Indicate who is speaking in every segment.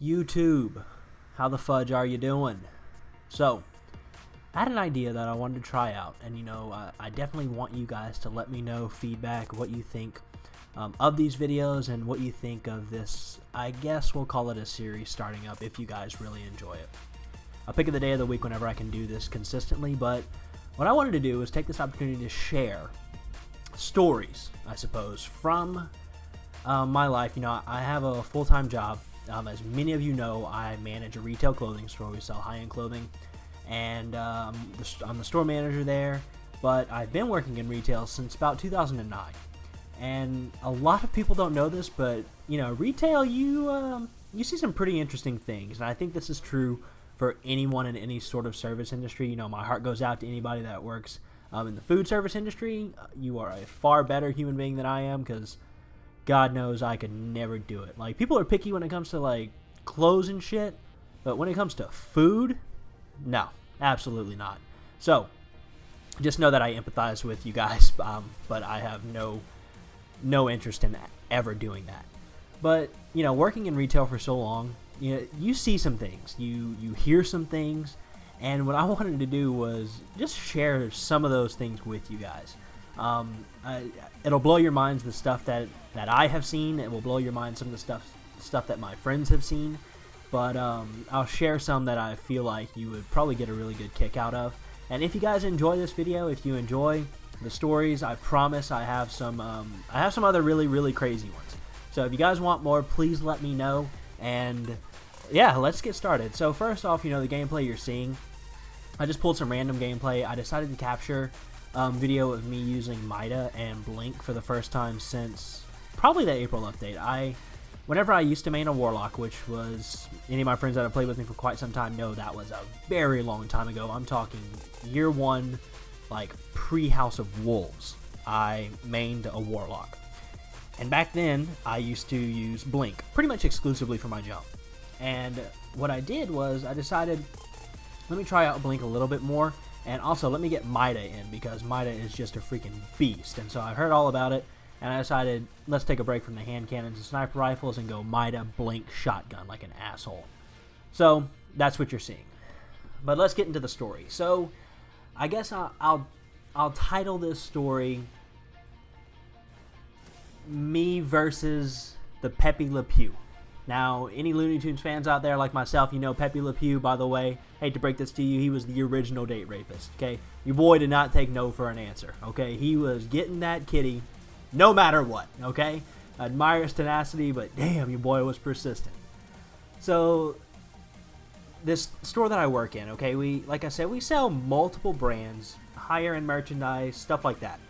Speaker 1: YouTube, how the fudge are you doing? So, I had an idea that I wanted to try out, and I definitely want you guys to let me know feedback, what you think of these videos, and what you think of this. I guess we'll call it a series starting up if you guys really enjoy it. I'll pick the day of the week whenever I can do this consistently, but what I wanted to do was take this opportunity to share stories, I suppose, from my life. I have a full-time job. As many of you know, I manage a retail clothing store. We sell high-end clothing, and I'm the store manager there, but I've been working in retail since about 2009. And a lot of people don't know this, but retail, you see some pretty interesting things, and I think this is true for anyone in any sort of service industry. My heart goes out to anybody that works in the food service industry. You are a far better human being than I am, because God knows I could never do it. Like, people are picky when it comes to like clothes and shit, but when it comes to food, no, absolutely not. So just know that I empathize with you guys, but I have no interest in ever doing that. But working in retail for so long, you see some things, you hear some things, and what I wanted to do was just share some of those things with you guys. It'll blow your minds, the stuff that I have seen. It will blow your mind, some of the stuff that my friends have seen. But I'll share some that I feel like you would probably get a really good kick out of. And if you guys enjoy this video, if you enjoy the stories, I promise I have some other really crazy ones. So if you guys want more, please let me know. And yeah, let's get started. So first off, the gameplay you're seeing, I just pulled some random gameplay. I decided to capture video of me using Mida and Blink for the first time since probably the April update. Whenever I used to main a Warlock, which was, any of my friends that have played with me for quite some time know that was a very long time ago. I'm talking year one, like pre-House of Wolves, I mained a Warlock. And back then, I used to use Blink pretty much exclusively for my jump. And what I did was I decided, let me try out Blink a little bit more. And also, let me get Mida in, because Mida is just a freaking beast. And so I heard all about it, and I decided, let's take a break from the hand cannons and sniper rifles and go Mida, Blink, shotgun like an asshole. So that's what you're seeing. But let's get into the story. So I guess I'll title this story Me versus the Pepe Le Pew. Now, any Looney Tunes fans out there like myself, Pepe Le Pew, by the way, hate to break this to you, he was the original date rapist, okay? Your boy did not take no for an answer, okay? He was getting that kitty no matter what, okay? I admire his tenacity, but damn, your boy was persistent. So, this store that I work in, okay, like I said, we sell multiple brands, higher end merchandise, stuff like that.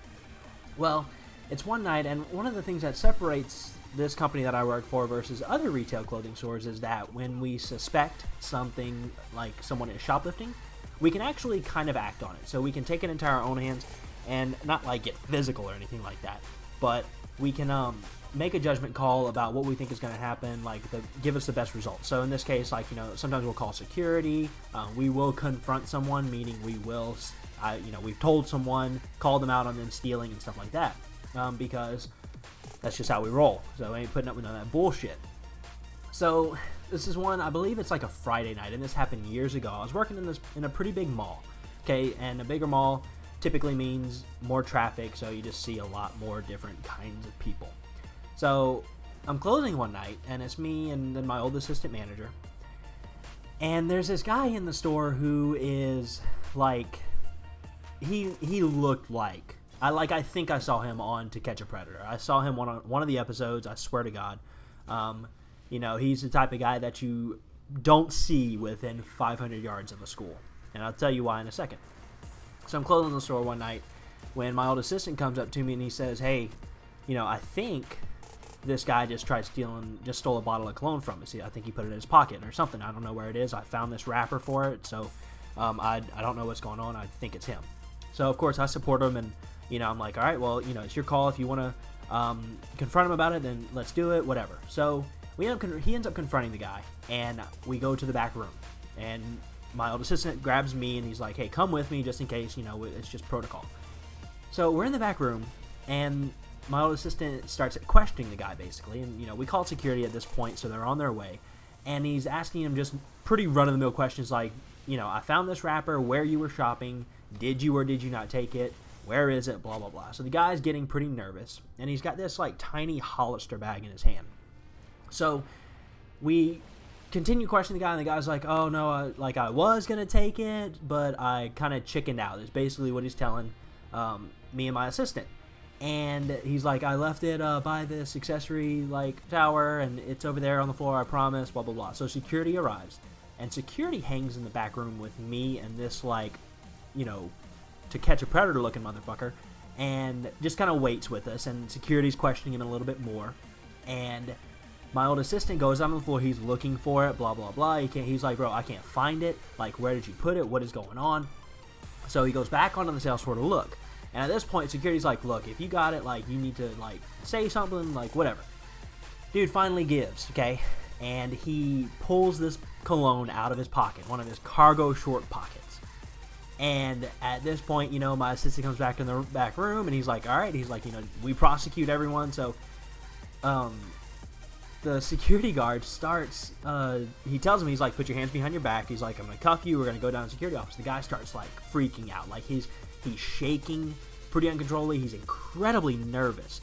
Speaker 1: Well, it's one night, and one of the things that separates this company that I work for versus other retail clothing stores is that when we suspect something, like someone is shoplifting, we can actually kind of act on it. So we can take it into our own hands and not like get physical or anything like that, but we can make a judgment call about what we think is going to happen, like give us the best result. So in this case, like, sometimes we'll call security, we will confront someone, meaning we will, we've told someone, call them out on them stealing and stuff like that, because that's just how we roll. So I ain't putting up with none of that bullshit. So this is one, I believe it's like a Friday night, and this happened years ago. I was working in a pretty big mall, okay, and a bigger mall typically means more traffic, so you just see a lot more different kinds of people. So I'm closing one night, and it's me and then my old assistant manager, and there's this guy in the store who is like, he looked like, I think I saw him on To Catch a Predator. I saw him on one of the episodes, I swear to God. He's the type of guy that you don't see within 500 yards of a school. And I'll tell you why in a second. So I'm closing the store one night when my old assistant comes up to me and he says, hey, I think this guy just stole a bottle of cologne from us. I think he put it in his pocket or something. I don't know where it is. I found this wrapper for it, so I don't know what's going on. I think it's him. So, of course, I support him, and I'm like, all right, well, it's your call. If you want to confront him about it, then let's do it, whatever. So he ends up confronting the guy, and we go to the back room. And my old assistant grabs me, and he's like, hey, come with me just in case, it's just protocol. So we're in the back room, and my old assistant starts questioning the guy, basically. And, we called security at this point, so they're on their way. and he's asking him just pretty run-of-the-mill questions like, I found this wrapper, where you were shopping, did you or did you not take it, where is it, blah, blah, blah. So the guy's getting pretty nervous, and he's got this, like, tiny Hollister bag in his hand. So we continue questioning the guy, and the guy's like, oh, no, I was going to take it, but I kind of chickened out. Is basically what he's telling me and my assistant. And he's like, I left it by this accessory, tower, and it's over there on the floor, I promise, blah, blah, blah. So security arrives, and security hangs in the back room with me and this, to catch a predator looking motherfucker, and just kind of waits with us, and security's questioning him a little bit more. And my old assistant goes on the floor, he's looking for it, blah, blah, blah. He's like, bro, I can't find it. Where did you put it? What is going on? So he goes back onto the sales floor to look. And at this point, security's like, look, if you got it, you need to, say something, whatever. Dude finally gives, okay? And he pulls this cologne out of his pocket, one of his cargo short pockets. And at this point, my assistant comes back in the back room, and he's like, all right. He's like, we prosecute everyone. So the security guard starts, he tells him, he's like, put your hands behind your back. He's like, I'm going to cuff you. We're going to go down to the security office. The guy starts, freaking out. He's shaking pretty uncontrollably. He's incredibly nervous,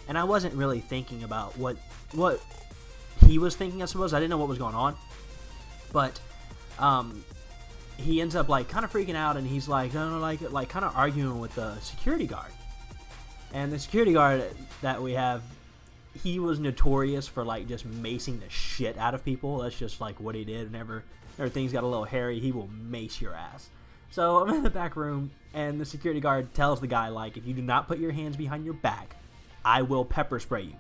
Speaker 1: And I wasn't really thinking about what he was thinking, I suppose. I didn't know what was going on. But he ends up kind of freaking out, and he's like, kind of arguing with the security guard. And the security guard that we have, he was notorious for just macing the shit out of people. That's just what he did. Whenever things got a little hairy, he will mace your ass. So I'm in the back room, and the security guard tells the guy, if you do not put your hands behind your back, I will pepper spray you.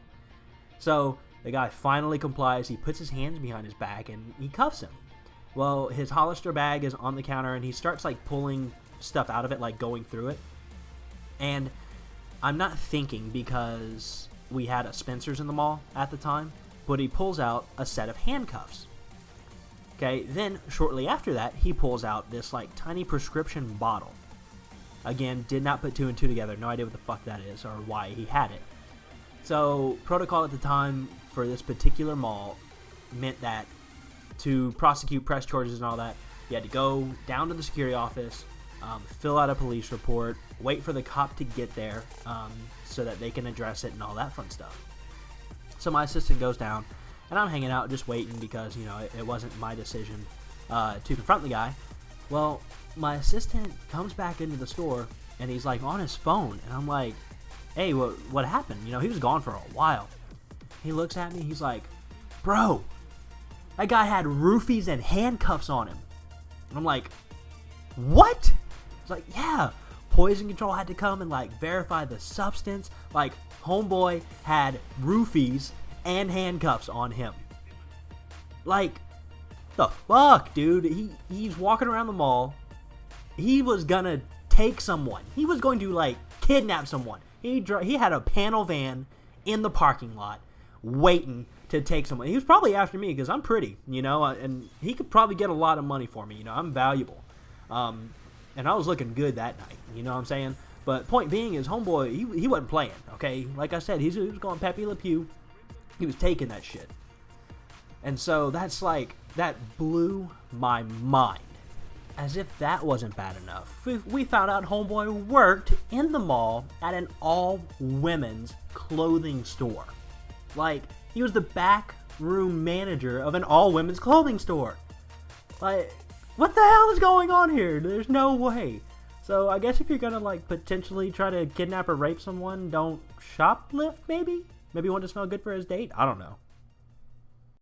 Speaker 1: So the guy finally complies. He puts his hands behind his back, and he cuffs him. Well, his Hollister bag is on the counter, and he starts, pulling stuff out of it, going through it. And I'm not thinking because we had a Spencer's in the mall at the time, but he pulls out a set of handcuffs. Okay, then shortly after that, he pulls out this, tiny prescription bottle. Again, did not put two and two together. No idea what the fuck that is or why he had it. So, protocol at the time for this particular mall meant that to prosecute, press charges and all that, you had to go down to the security office, fill out a police report, wait for the cop to get there so that they can address it and all that fun stuff. So my assistant goes down, and I'm hanging out just waiting because, it wasn't my decision to confront the guy. Well, my assistant comes back into the store, and he's, on his phone, and I'm like, hey, what happened? He was gone for a while. He looks at me, he's like, bro, that guy had roofies and handcuffs on him. And I'm like, what? He's like, yeah, poison control had to come and verify the substance. Homeboy had roofies and handcuffs on him. The fuck, dude? He's walking around the mall. He was gonna take someone. He was going to kidnap someone. He had a panel van in the parking lot waiting to take someone. He was probably after me because I'm pretty, and he could probably get a lot of money for me. I'm valuable. And I was looking good that night, you know what I'm saying? But point being is, homeboy, he wasn't playing, okay? Like I said, he was going Pepe Le Pew. He was taking that shit. And so that's that blew my mind. As if that wasn't bad enough, we found out homeboy worked in the mall at an all-women's clothing store. He was the back room manager of an all-women's clothing store. What the hell is going on here? There's no way. So I guess if you're gonna potentially try to kidnap or rape someone, don't shoplift maybe? Maybe want to smell good for his date? I don't know.